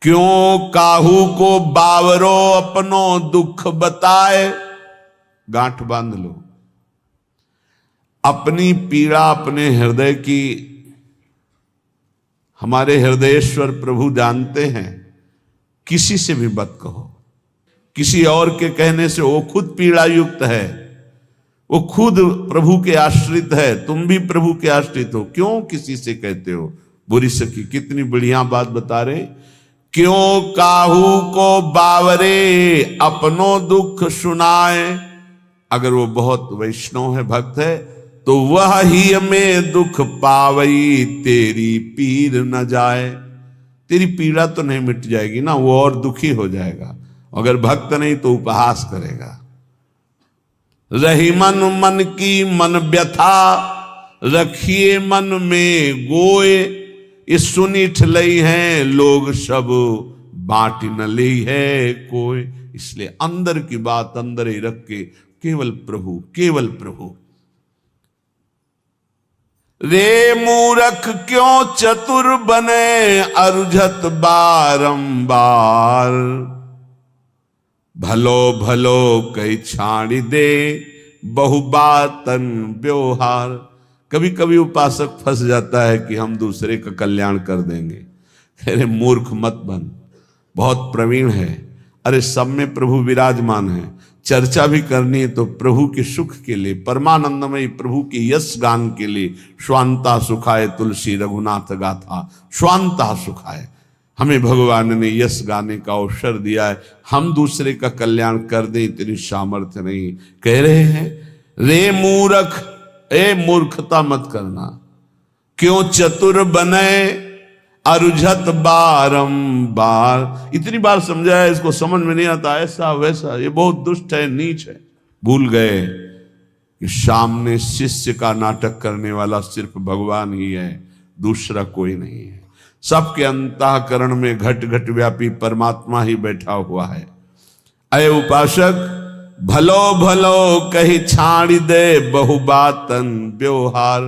क्यों काहू को बावरो अपनो दुख बताए। गांठ बांध लो, अपनी पीड़ा अपने हृदय की हमारे हृदयेश्वर प्रभु जानते हैं। किसी से भी मत कहो, किसी और के कहने से वो खुद पीड़ा युक्त है, वो खुद प्रभु के आश्रित है, तुम भी प्रभु के आश्रित हो, क्यों किसी से कहते हो। बुरी सखी कितनी बढ़िया बात बता रहे, क्यों काहू को बावरे अपनो दुख सुनाए। अगर वो बहुत वैष्णव है, भक्त है, तो वह ही में दुख पावई तेरी पीर न जाए। तेरी पीड़ा तो नहीं मिट जाएगी ना, वो और दुखी हो जाएगा। अगर भक्त नहीं तो उपहास करेगा। रही मन मन की मन व्यथा, रखिए मन में गोए। ये सुनी ठलई हैं लोग सब, बांट न ली है कोई। इसलिए अंदर की बात अंदर ही रख के केवल प्रभु, केवल प्रभु। रे मूरख क्यों चतुर बने अरुझत बारंबार। भलो भलो कई छाड़ी दे बहुबातन व्यवहार। कभी कभी उपासक फंस जाता है कि हम दूसरे का कल्याण कर देंगे। अरे मूर्ख मत बन, बहुत प्रवीण है। अरे सब में प्रभु विराजमान है, चर्चा भी करनी है तो प्रभु के सुख के लिए, परमानंदमयी प्रभु के यश गान के लिए। स्वांता सुखाए तुलसी रघुनाथ गाथा, स्वांता सुखाए। हमें भगवान ने यश गाने का अवसर दिया है, हम दूसरे का कल्याण कर दें इतनी सामर्थ्य नहीं। कह रहे हैं रे मूर्ख, ए मूर्खता मत करना। क्यों चतुर बने अरुझत बारंबार। इतनी बार समझाया, इसको समझ में नहीं आता, ऐसा वैसा, ये बहुत दुष्ट है, नीच है। भूल गए कि सामने शिष्य का नाटक करने वाला सिर्फ भगवान ही है, दूसरा कोई नहीं है। सबके अंतःकरण में घट घट व्यापी परमात्मा ही बैठा हुआ है। अय उपासक, भलो भलो कही छाड़ी दे बहुबातन व्यवहार।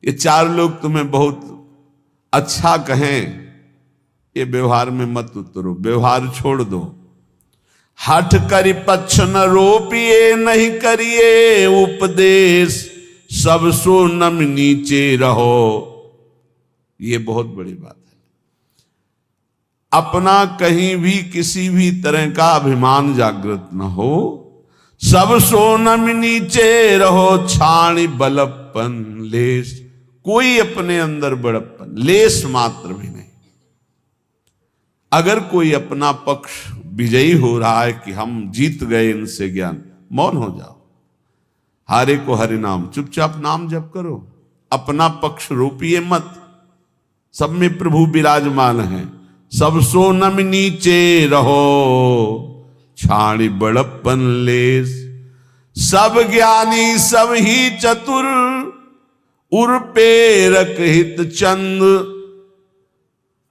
ये चार लोग तुम्हें बहुत अच्छा कहें, ये व्यवहार में मत उतरो, व्यवहार छोड़ दो। हठ करी पक्ष न रोपिए, नहीं करिए उपदेश, सब सो नम नीचे रहो। ये बहुत बड़ी बात है। अपना कहीं भी किसी भी तरह का अभिमान जागृत न हो, सब सो नम नीचे रहो। छाणी बलपन लेस, कोई अपने अंदर बड़प्पन लेस मात्र भी नहीं। अगर कोई अपना पक्ष विजयी हो रहा है कि हम जीत गए इनसे ज्ञान, मौन हो जाओ। हारे को हरि नाम, चुपचाप नाम जप करो, अपना पक्ष रोपिए मत। सब में प्रभु विराजमान है। सब सो नम नीचे रहो, छाणी बड़प्पन लेस। सब ज्ञानी सब ही चतुर, उर्पे रख हित चंद।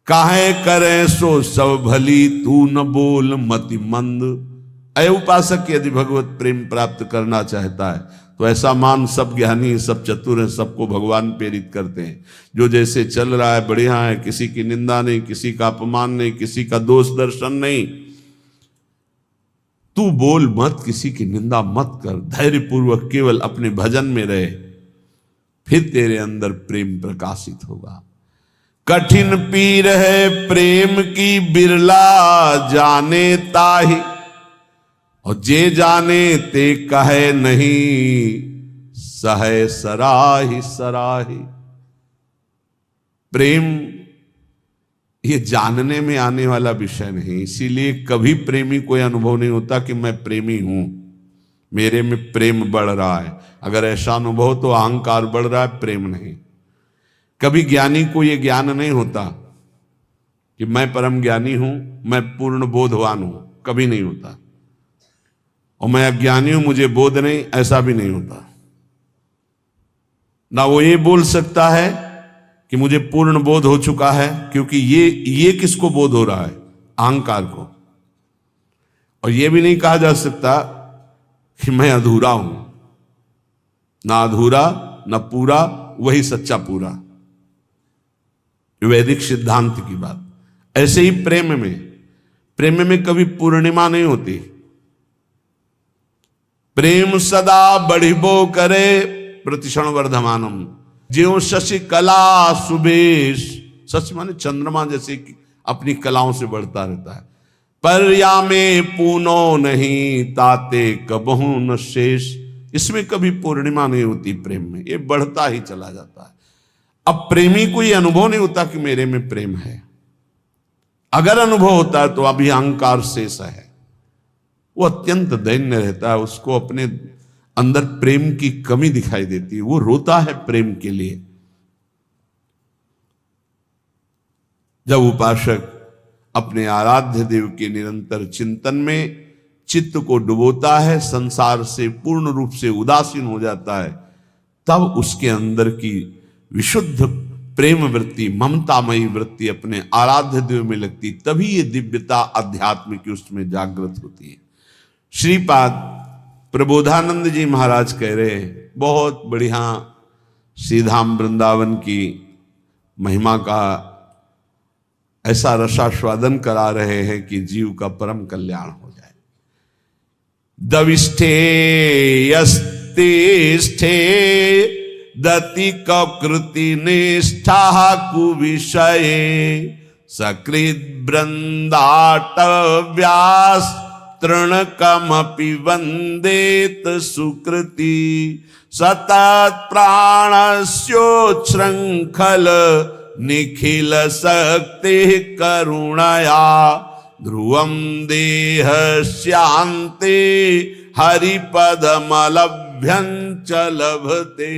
काहे करे सो सब भली, तू न बोल मति मंद। अय उपासक, यदि भगवत प्रेम प्राप्त करना चाहता है तो ऐसा मान सब ज्ञानी सब चतुर हैं, सबको भगवान प्रेरित करते हैं। जो जैसे चल रहा है बढ़िया है, किसी की निंदा नहीं, किसी का अपमान नहीं, किसी का दोष दर्शन नहीं। तू बोल मत, किसी की निंदा मत कर, धैर्य पूर्वक केवल अपने भजन में रहे, फिर तेरे अंदर प्रेम प्रकाशित होगा। कठिन पीर है प्रेम की, बिरला जाने ताहि। और जे जाने ते कहे नहीं, सहे सराही सराही। प्रेम ये जानने में आने वाला विषय नहीं, इसीलिए कभी प्रेमी कोई अनुभव नहीं होता कि मैं प्रेमी हूं, मेरे में प्रेम बढ़ रहा है। अगर ऐसा अनुभव तो अहंकार बढ़ रहा है, प्रेम नहीं। कभी ज्ञानी को यह ज्ञान नहीं होता कि मैं परम ज्ञानी हूं, मैं पूर्ण बोधवान हूं, कभी नहीं होता। और मैं अज्ञानी हूं, मुझे बोध नहीं, ऐसा भी नहीं होता। ना वो ये बोल सकता है कि मुझे पूर्ण बोध हो चुका है, क्योंकि ये किसको बोध हो रहा है? अहंकार को। और ये भी नहीं कहा जा सकता कि मैं अधूरा हूं। ना अधूरा ना पूरा, वही सच्चा पूरा। वैदिक सिद्धांत की बात। ऐसे ही प्रेम में कभी पूर्णिमा नहीं होती। प्रेम सदा बढ़िबो करे प्रतिक्षण वर्धमानम, ज्यों शशि कला सुबेश। शशि माने चंद्रमा जैसे कि अपनी कलाओं से बढ़ता रहता है। पर या में पूनो नहीं ताते कबहू न शेष। इसमें कभी पूर्णिमा नहीं होती प्रेम में, ये बढ़ता ही चला जाता है। अब प्रेमी को ये अनुभव नहीं होता कि मेरे में प्रेम है। अगर अनुभव होता है तो अभी अहंकार शेष है, वो अत्यंत दैन्य रहता है, उसको अपने अंदर प्रेम की कमी दिखाई देती है, वो रोता है प्रेम के लिए। जब उपासक अपने आराध्य देव के निरंतर चिंतन में चित्त को डुबोता है, संसार से पूर्ण रूप से उदासीन हो जाता है, तब उसके अंदर की विशुद्ध प्रेम वृत्ति, ममतामयी वृत्ति अपने आराध्य देव में लगती, तभी ये दिव्यता अध्यात्म की उसमें जागृत होती है। श्रीपाद प्रबोधानंद जी महाराज कह रहे हैं, बहुत बढ़िया श्रीधाम वृंदावन की महिमा का ऐसा रसास्वादन करा रहे हैं कि जीव का परम कल्याण हो जाए। दविष्ठे यस्तिष्ठे दति कृति निष्ठा कुविषये सकृत वृंदाट व्यास तृणकमपि वंदेत सुकृति सतत प्राणस्योच्छृंखल निखिल शक्ति करुणया ध्रुवम देह शांति हरिपदमलभ्यंच लभते।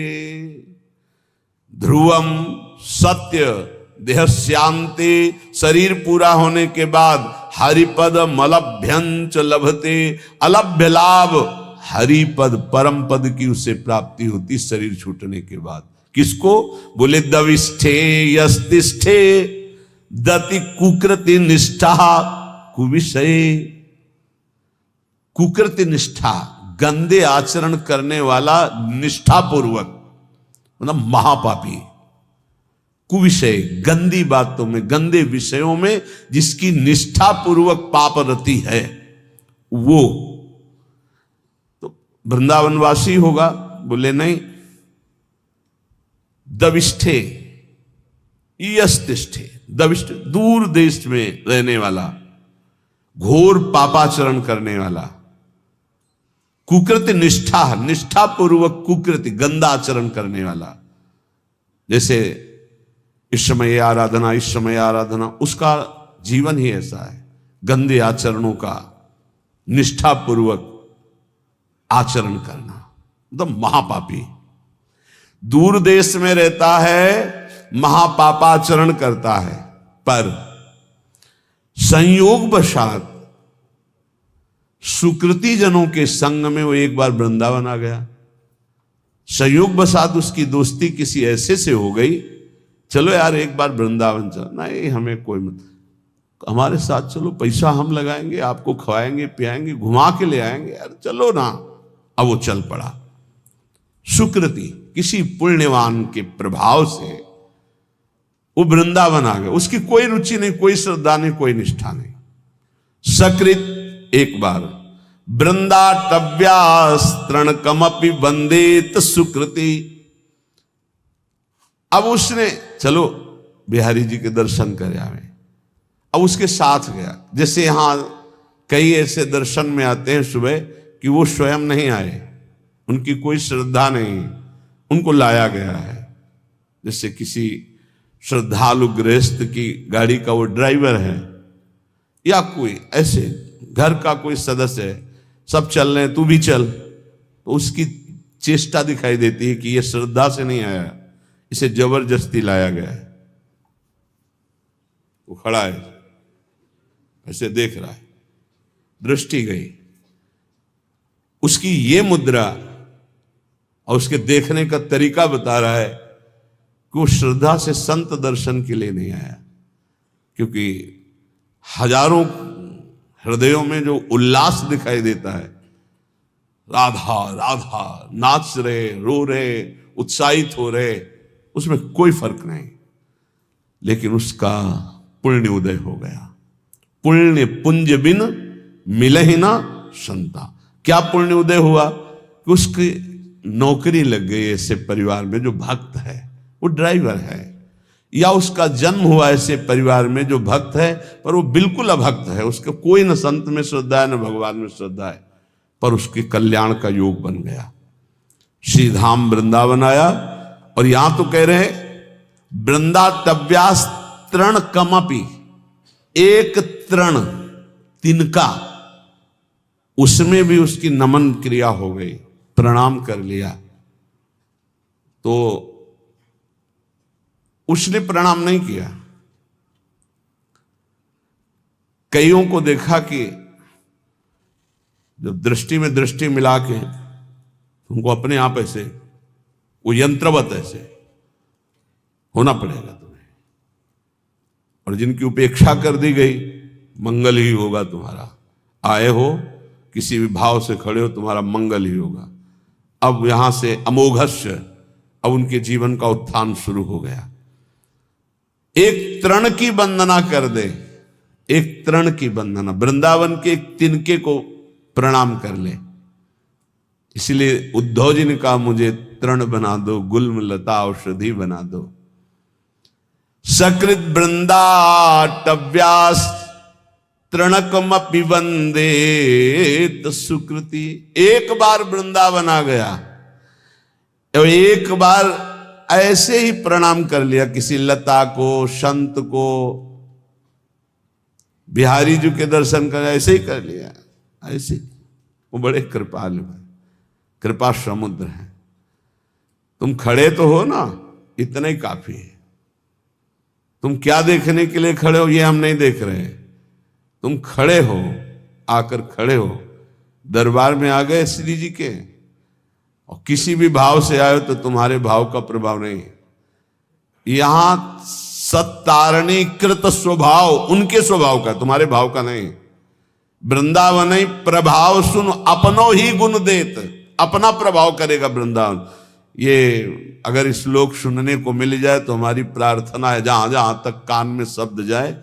ध्रुवम सत्य, देह शांति, शरीर पूरा होने के बाद हरिपद मलभ्यंच लभते, अलभ्य लाभ हरिपद परम पद की उसे प्राप्ति होती शरीर छूटने के बाद। किसको? बोले दविष्ठे यस्तिष्ठे दति कुकृति निष्ठा कुविषय। कुकृति निष्ठा, गंदे आचरण करने वाला निष्ठा पूर्वक, मतलब महापापी। कुविषय, गंदी बातों में, गंदे विषयों में जिसकी निष्ठा पूर्वक पाप रति है, वो तो वृंदावनवासी होगा। बोले नहीं, दविष्ठे यस्तिष्ठे, दविष्ठ दूर देश में रहने वाला, घोर पापाचरण करने वाला, कुकृति निष्ठा, निष्ठा पूर्वक कुकृति गंदा आचरण करने वाला। जैसे इस समय आराधना, इस समय आराधना, उसका जीवन ही ऐसा है, गंदे आचरणों का निष्ठा पूर्वक आचरण करना, मतलब महापापी। दूर देश में रहता है, महापापाचरण करता है, पर संयोग वशात सुकृति जनों के संग में वो एक बार वृंदावन आ गया। संयोग वशात उसकी दोस्ती किसी ऐसे से हो गई, चलो यार एक बार वृंदावन चल। नहीं, हमें कोई मत, हमारे साथ चलो, पैसा हम लगाएंगे, आपको खवाएंगे पियाएंगे, घुमा के ले आएंगे, यार चलो ना। अब वो चल पड़ा। सुकृति, किसी पुण्यवान के प्रभाव से वो वृंदावन आ गया। उसकी कोई रुचि नहीं, कोई श्रद्धा नहीं, कोई निष्ठा नहीं। सकृत एक बार वृंदाटव्यास तृणकमपि वंदेत सुकृति। अब उसने चलो बिहारी जी के दर्शन करे आवे, अब उसके साथ गया। जैसे यहां कई ऐसे दर्शन में आते हैं सुबह कि वो स्वयं नहीं आए, उनकी कोई श्रद्धा नहीं, उनको लाया गया है। जैसे किसी श्रद्धालु गृहस्थ की गाड़ी का वो ड्राइवर है, या कोई ऐसे घर का कोई सदस्य है, सब चल रहे हैं, तू भी चल, तो उसकी चेष्टा दिखाई देती है कि ये श्रद्धा से नहीं आया, इसे जबरदस्ती लाया गया है। वो खड़ा है, ऐसे देख रहा है, दृष्टि गई, उसकी ये मुद्रा और उसके देखने का तरीका बता रहा है कि वो श्रद्धा से संत दर्शन के लिए नहीं आया। क्योंकि हजारों हृदयों में जो उल्लास दिखाई देता है, राधा राधा नाच रहे, रो रहे, उत्साहित हो रहे, उसमें कोई फर्क नहीं। लेकिन उसका पुण्य उदय हो गया। पुण्य पुंज बिन मिले ही ना संता। क्या पुण्य उदय हुआ कि उसकी नौकरी लग गई ऐसे परिवार में जो भक्त है, वो ड्राइवर है, या उसका जन्म हुआ ऐसे परिवार में जो भक्त है पर वो बिल्कुल अभक्त है, उसके कोई न संत में श्रद्धा है न भगवान में श्रद्धा है, पर उसके कल्याण का योग बन गया। श्री धाम वृंदावन आया और यहां तो कह रहे वृंदातव्यास तृण कमपि, एक तृण तिनका, उसमें भी उसकी नमन क्रिया हो गई, प्रणाम कर लिया। तो उसने प्रणाम नहीं किया। कईयों को देखा कि जब दृष्टि में दृष्टि मिला के तुमको अपने आप ऐसे वो यंत्रवत ऐसे होना पड़ेगा तुम्हें, और जिनकी उपेक्षा कर दी गई, मंगल ही होगा तुम्हारा, आए हो किसी भी भाव से खड़े हो तुम्हारा मंगल ही होगा। अब यहां से अमोघस्य, अब उनके जीवन का उत्थान शुरू हो गया। एक तृण की वंदना कर दे, एक तृण की वंदना, वृंदावन के एक तिनके को प्रणाम कर ले। इसलिए उद्धव जी ने कहा मुझे तृण बना दो, गुल्म लता औषधि बना दो। सकृत वृंदाटव्यास तृणकमपि वंदे सुकृति। एक बार वृंदावन आ गया, एक बार ऐसे ही प्रणाम कर लिया किसी लता को, संत को, बिहारी जी के दर्शन कर ऐसे ही कर लिया, ऐसे। वो बड़े कृपालु है, कृपा समुद्र है। तुम खड़े तो हो ना, इतना ही काफी है। तुम क्या देखने के लिए खड़े हो ये हम नहीं देख रहे हैं, तुम खड़े हो, आकर खड़े हो, दरबार में आ गए श्री जी के, और किसी भी भाव से आए हो तो तुम्हारे भाव का प्रभाव नहीं है। यहां सत्तारणीकृत स्वभाव उनके स्वभाव का, तुम्हारे भाव का नहीं। वृंदावन ही प्रभाव सुन अपनो ही गुण देत, अपना प्रभाव करेगा वृंदावन। ये अगर श्लोक सुनने को मिल जाए तो हमारी प्रार्थना है, जहां जहां तक कान में शब्द जाए।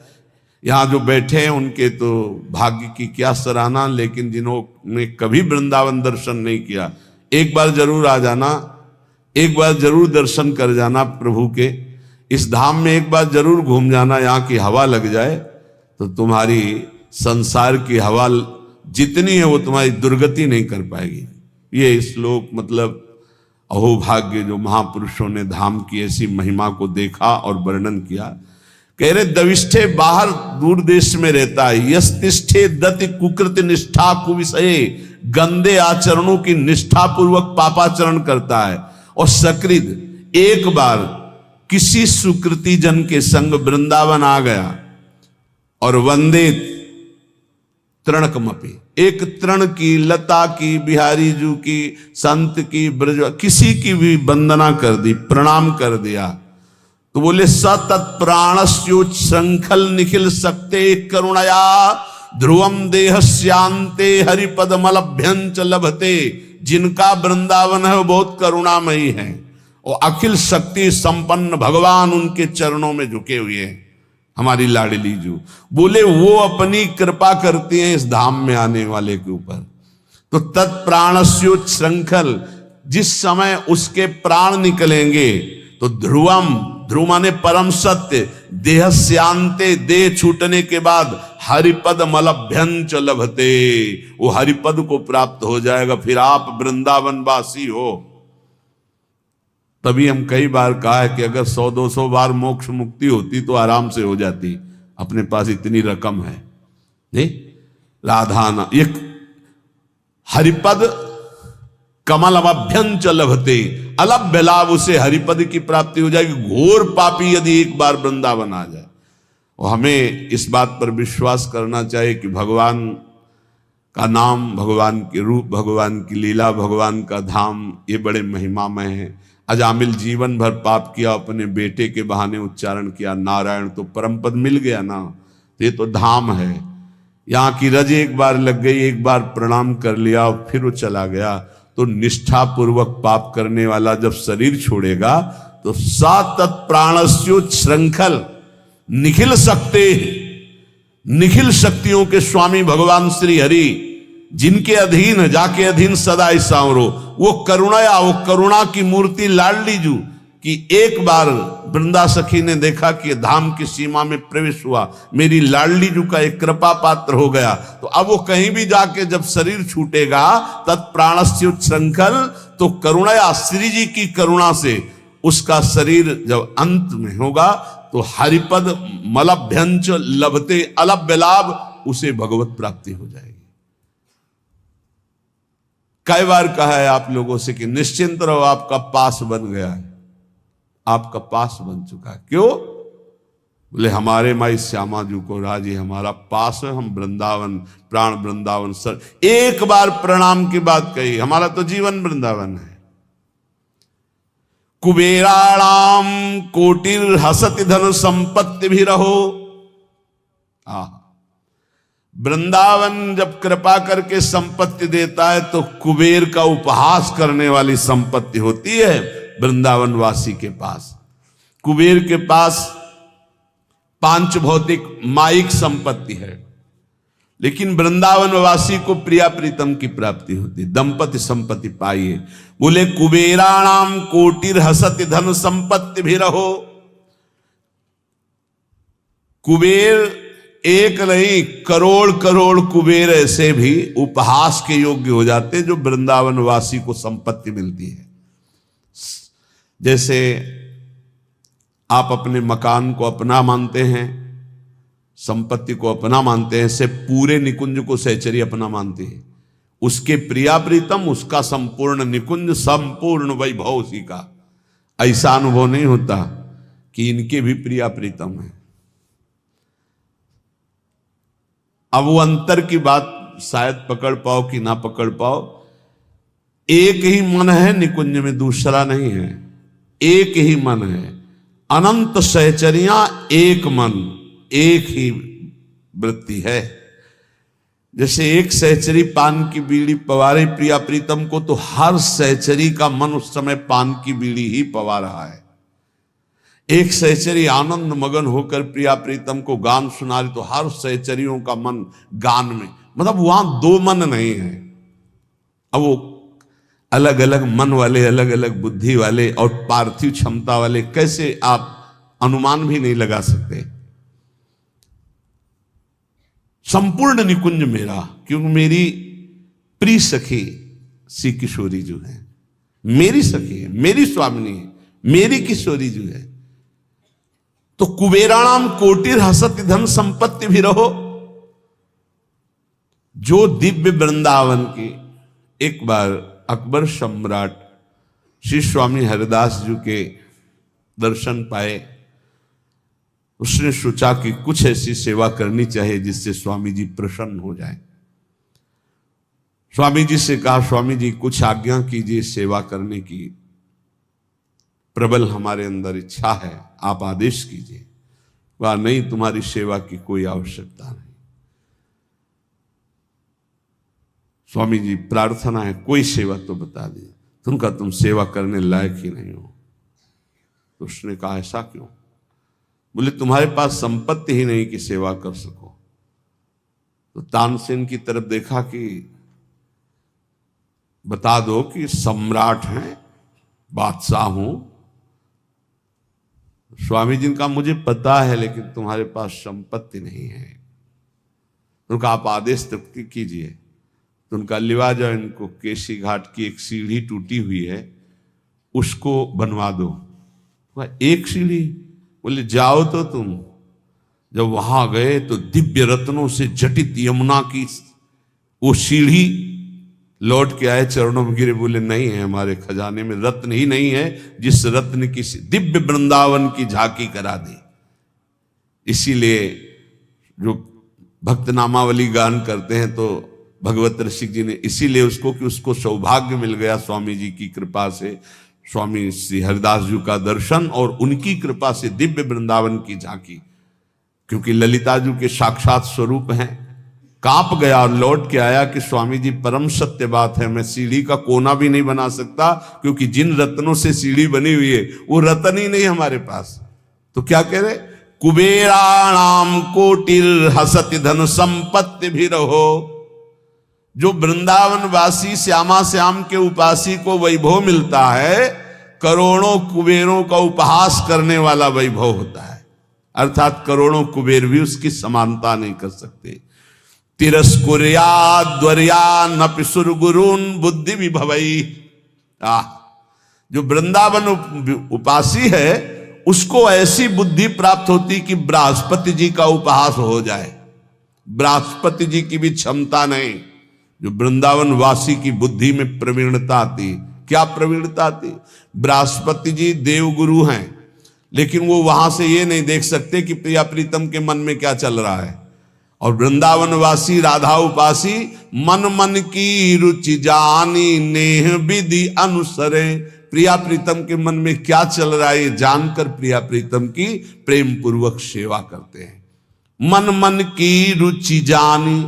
यहां जो बैठे हैं उनके तो भाग्य की क्या सराहना, लेकिन जिन्होंने कभी वृंदावन दर्शन नहीं किया, एक बार जरूर आ जाना, एक बार जरूर दर्शन कर जाना प्रभु के। इस धाम में एक बार जरूर घूम जाना, यहाँ की हवा लग जाए तो तुम्हारी संसार की हवा जितनी है वो तुम्हारी दुर्गति नहीं कर पाएगी। ये श्लोक मतलब अहो भाग्य जो महापुरुषों ने धाम की ऐसी महिमा को देखा और वर्णन किया। कह रहे दविष्ठे बाहर दूर देश में रहता है, यस्तिष्ठे दति कुकृत निष्ठा कुविषये, गंदे आचरणों की निष्ठा पूर्वक पापाचरण करता है। और सकृत एक बार किसी सुकृति जन के संग वृंदावन आ गया और वंदे तृणकमपि, एक तृण की, लता की, बिहारी जू की, संत की, ब्रज किसी की भी वंदना कर दी, प्रणाम कर दिया, तो बोले सतत प्राणस्योच्छृंखल निखिल सकते करुणया ध्रुवम देहस्यांते हरिपदमलभ्यंच लभते। जिनका वृंदावन है वो बहुत करुणामयी है, और अखिल शक्ति संपन्न भगवान उनके चरणों में झुके हुए हैं। हमारी लाडली जू बोले वो अपनी कृपा करती हैं इस धाम में आने वाले के ऊपर। तो तत्प्राणस्योच्छृंखल, जिस समय उसके प्राण निकलेंगे तो ध्रुवम, ध्रुव माने परम सत्य, देहस्यांते, देह छूटने के बाद हरिपद मलभ्यंच लभते, वो हरिपद को प्राप्त हो जाएगा, फिर आप वृंदावन वासी हो। तभी हम कई बार कहा है कि अगर 100-200 बार मोक्ष मुक्ति होती तो आराम से हो जाती, अपने पास इतनी रकम है नहीं। राधाना एक हरिपद कमल अभ्यंच लभते, अलभ्य लाभ, उसे हरिपद की प्राप्ति हो जाएगी। घोर पापी यदि एक बार वृंदावन आ जाए, और हमें इस बात पर विश्वास करना चाहिए कि भगवान का नाम, भगवान के रूप, भगवान की लीला, भगवान का धाम, ये बड़े महिमामय है। अजामिल जीवन भर पाप किया, अपने बेटे के बहाने उच्चारण किया नारायण, तो परम पद मिल गया ना। ये तो धाम है, यहाँ की रज एक बार लग गई, एक बार प्रणाम कर लिया और फिर वो चला गया। तो निष्ठा पूर्वक पाप करने वाला जब शरीर छोड़ेगा तो सातत प्राणस्यो श्रृंखल, निखिल शक्तियों के स्वामी भगवान श्री हरि, जिनके अधीन जाके अधीन सदा सांवरो, वो करुणा की मूर्ति लाडली जू कि एक बार वृंदा सखी ने देखा कि धाम की सीमा में प्रवेश हुआ, मेरी लाडली जू का एक कृपा पात्र हो गया, तो अब वो कहीं भी जाके जब शरीर छूटेगा तत्प्राणस्य उच्छृंखल, तो करुणया श्री जी की करुणा से उसका शरीर जब अंत में होगा तो हरिपद मलभ्यंच लभते अलभ्य लाभ, उसे भगवत प्राप्ति हो जाएगी। कई बार कहा है आप लोगों से कि निश्चिंत रहो, आपका पास बन गया है, आपका पास बन चुका है। क्यों? बोले हमारे माई श्यामा जी को राजी हमारा पास है, हम वृंदावन प्राण वृंदावन सर, एक बार प्रणाम की बात कही, हमारा तो जीवन वृंदावन है। कुबेराणाम कोटिर हसति धन संपत्ति भी रहो। वृंदावन जब कृपा करके संपत्ति देता है तो कुबेर का उपहास करने वाली संपत्ति होती है वृंदावन वासी के पास। कुबेर के पास पांच भौतिक माइक संपत्ति है, लेकिन वृंदावन वासी को प्रिया प्रीतम की प्राप्ति होती, दंपति संपत्ति पाइए। बोले कुबेराणाम कोटिर हसति धन संपत्ति भी रहो। कुबेर एक नहीं, करोड़ करोड़ कुबेर ऐसे भी उपहास के योग्य हो जाते हैं जो वृंदावन वासी को संपत्ति मिलती है। जैसे आप अपने मकान को अपना मानते हैं, संपत्ति को अपना मानते हैं, से पूरे निकुंज को सहचरी अपना मानती है। उसके प्रिया प्रीतम, उसका संपूर्ण निकुंज, संपूर्ण वैभव उसी का। ऐसा अनुभव नहीं होता कि इनके भी प्रिया प्रीतम है। अब वो अंतर की बात शायद पकड़ पाओ कि ना पकड़ पाओ। एक ही मन है निकुंज में, दूसरा नहीं है, एक ही मन है। अनंत सहचरियां एक मन, एक ही वृत्ति है। जैसे एक सहचरी पान की बीड़ी पवारे प्रिया प्रीतम को, तो हर सहचरी का मन उस समय पान की बीड़ी ही पवा रहा है। एक सहचरी आनंद मगन होकर प्रिया प्रीतम को गान सुना रही, तो हर सहचरियों का मन गान में, मतलब वहां दो मन नहीं है। अब वो अलग अलग मन वाले, अलग अलग बुद्धि वाले और पार्थिव क्षमता वाले, कैसे आप अनुमान भी नहीं लगा सकते। संपूर्ण निकुंज मेरा, क्योंकि मेरी प्रिय सखी श्री किशोरी जो है, मेरी सखी है, मेरी स्वामिनी है, मेरी किशोरी जो है। तो कुबेराणाम कोटिर हसति धन संपत्ति भी रहो। जो दिव्य वृंदावन की, एक बार अकबर सम्राट श्री स्वामी हरिदास जी के दर्शन पाए, उसने सोचा कि कुछ ऐसी सेवा करनी चाहिए जिससे स्वामी जी प्रसन्न हो जाए। स्वामी जी से कहा, स्वामी जी कुछ आज्ञा कीजिए सेवा करने की, प्रबल हमारे अंदर इच्छा है, आप आदेश कीजिए। वह नहीं, तुम्हारी सेवा की कोई आवश्यकता नहीं। स्वामी जी प्रार्थना है, कोई सेवा तो बता दी। तुमका तुम सेवा करने लायक ही नहीं हो। तो उसने कहा ऐसा क्यों? बोले तुम्हारे पास संपत्ति ही नहीं कि सेवा कर सको। तो तानसेन की तरफ देखा कि बता दो कि सम्राट हैं, बादशाह हूं। स्वामी जी का मुझे पता है, लेकिन तुम्हारे पास संपत्ति नहीं है। उनका आप आदेश तक कीजिए। तो उनका लिवा जाओ, इनको केसी घाट की एक सीढ़ी टूटी हुई है, उसको बनवा दो। एक सीढ़ी? बोले जाओ तो तुम। जब वहां गए तो दिव्य रत्नों से जटित यमुना की वो सीढ़ी लौट के आए, चरणों में गिरे, बोले नहीं है, हमारे खजाने में रत्न ही नहीं है जिस रत्न की दिव्य वृंदावन की झांकी करा दी। इसीलिए जो भक्त नामावली गान करते हैं तो भगवत रसिक जी ने इसीलिए उसको कि उसको सौभाग्य मिल गया स्वामी जी की कृपा से, स्वामी श्री हरिदास जी का दर्शन और उनकी कृपा से दिव्य वृंदावन की झांकी, क्योंकि ललिता जी के साक्षात स्वरूप हैं। कांप गया और लौट के आया कि स्वामी जी परम सत्य बात है, मैं सीढ़ी का कोना भी नहीं बना सकता, क्योंकि जिन रत्नों से सीढ़ी बनी हुई है वो रत्न ही नहीं हमारे पास। तो क्या कह रहे? कुबेराणाम कोटिर हसति धन संपत्ति भी रहो। जो वृंदावन वासी श्यामा श्याम के उपासी को वैभव मिलता है, करोड़ों कुबेरों का उपहास करने वाला वैभव होता है, अर्थात करोड़ों कुबेर भी उसकी समानता नहीं कर सकते। तिरस्कुर्याद्वर्या नपि सुरगुरुन बुद्धि विभवई। जो वृंदावन उपासी है उसको ऐसी बुद्धि प्राप्त होती कि बृहस्पति जी का उपहास हो जाए। बृहस्पति जी की भी क्षमता नहीं। जो वृंदावन वासी की बुद्धि में प्रवीणता आती, क्या प्रवीणता आती? बृहस्पति जी देवगुरु हैं, लेकिन वो वहां से ये नहीं देख सकते कि प्रिया प्रीतम के मन में क्या चल रहा है। और वृंदावन वासी राधा उपासी मन मन की रुचि जानी नेह विधि अनुसरे। प्रिया प्रीतम के मन में क्या चल रहा है ये जानकर प्रिया प्रीतम की प्रेम पूर्वक सेवा करते हैं। मन मन की रुचि जानी,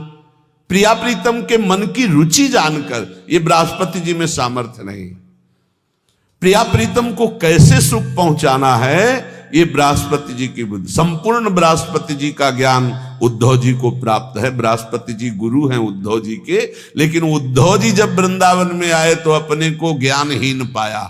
प्रिया प्रीतम के मन की रुचि जानकर। ये बृहस्पति जी में सामर्थ्य नहीं। प्रिया प्रीतम को कैसे सुख पहुंचाना है ये बृहस्पति जी की बुद्धि। संपूर्ण बृहस्पति जी का ज्ञान उद्धव जी को प्राप्त है। बृहस्पति जी गुरु हैं उद्धव जी के, लेकिन उद्धव जी जब वृंदावन में आए तो अपने को ज्ञानहीन पाया।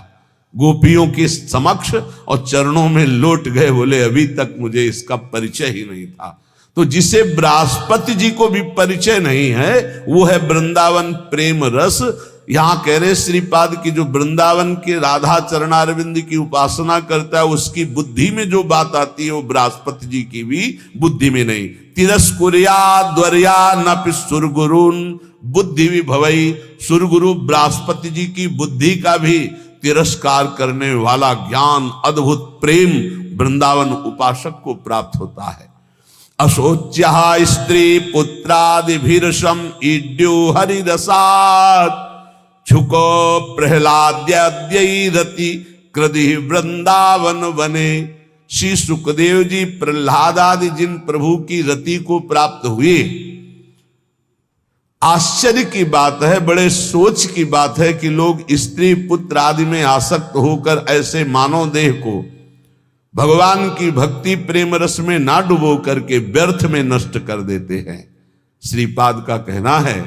गोपियों के समक्ष और चरणों में लौट गए, बोले अभी तक मुझे इसका परिचय ही नहीं था। तो जिसे बृहस्पति जी को भी परिचय नहीं है वो है वृंदावन प्रेम रस। यहां कह रहे श्रीपाद की जो वृंदावन के राधा चरणारविंद की उपासना करता है उसकी बुद्धि में जो बात आती है वो बृहस्पति जी की भी बुद्धि में नहीं। तिरस्कुर्याद्वर्या नपि सुरगुरुन बुद्धि विभवई। सुरगुरु बृहस्पति जी की बुद्धि का भी तिरस्कार करने वाला ज्ञान, अद्भुत प्रेम वृंदावन उपासक को प्राप्त होता है। अशोच्य स्त्री पुत्रादिभिर्षम ईड्यो हरिरसात् छुको प्रहलाद्यरति कृधि वृंदावन वने। श्री सुखदेव जी प्रहलाद आदि जिन प्रभु की रति को प्राप्त हुए, आश्चर्य की बात है, बड़े सोच की बात है कि लोग स्त्री पुत्र आदि में आसक्त होकर ऐसे मानव देह को भगवान की भक्ति प्रेम रस में ना डुबो करके व्यर्थ में नष्ट कर देते हैं। श्रीपाद का कहना है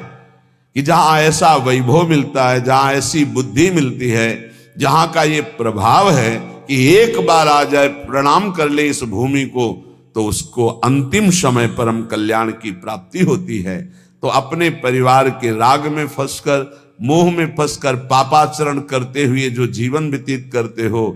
कि जहां ऐसा वैभव मिलता है, जहां ऐसी बुद्धि मिलती है, जहां का ये प्रभाव है कि एक बार आ जाए प्रणाम कर ले इस भूमि को तो उसको अंतिम समय परम कल्याण की प्राप्ति होती है। तो अपने परिवार के राग में फंसकर, मोह में फंसकर पापाचरण करते हुए जो जीवन व्यतीत करते हो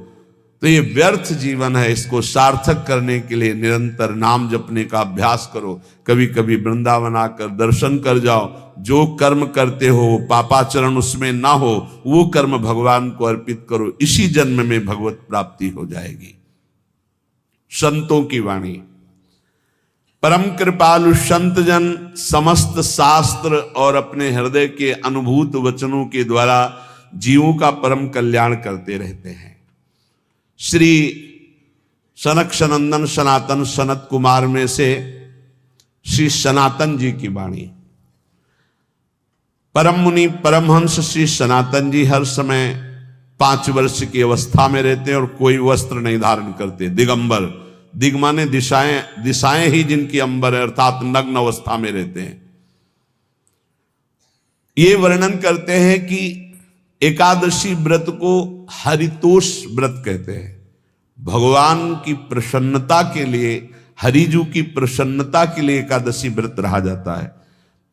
तो ये व्यर्थ जीवन है। इसको सार्थक करने के लिए निरंतर नाम जपने का अभ्यास करो। कभी कभी वृंदावन आकर दर्शन कर जाओ। जो कर्म करते हो पापाचरण उसमें ना हो, वो कर्म भगवान को अर्पित करो। इसी जन्म में भगवत प्राप्ति हो जाएगी। संतों की वाणी। परम कृपालु संत जन समस्त शास्त्र और अपने हृदय के अनुभूत वचनों के द्वारा जीवों का परम कल्याण करते रहते हैं। श्री सनक सनंदन सनातन सनत कुमार में से श्री सनातन जी की वाणी। परम मुनि परमहंस श्री सनातन जी हर समय 5 वर्ष की अवस्था में रहते हैं और कोई वस्त्र नहीं धारण करते। दिगंबर, दिग माने दिशाएं, दिशाएं ही जिनकी अंबर है, अर्थात नग्न अवस्था में रहते हैं। ये वर्णन करते हैं कि एकादशी व्रत को हरितोष व्रत कहते हैं। भगवान की प्रसन्नता के लिए, हरिजू की प्रसन्नता के लिए एकादशी व्रत रहा जाता है।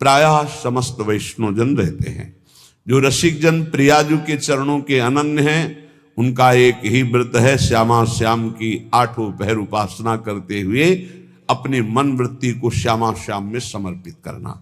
प्रायः समस्त वैष्णव जन रहते हैं। जो रसिक जन प्रियाजू के चरणों के अनन्य हैं उनका एक ही व्रत है, श्यामा श्याम की 8 पहर उपासना करते हुए अपनी मन वृत्ति को श्यामा श्याम में समर्पित करना।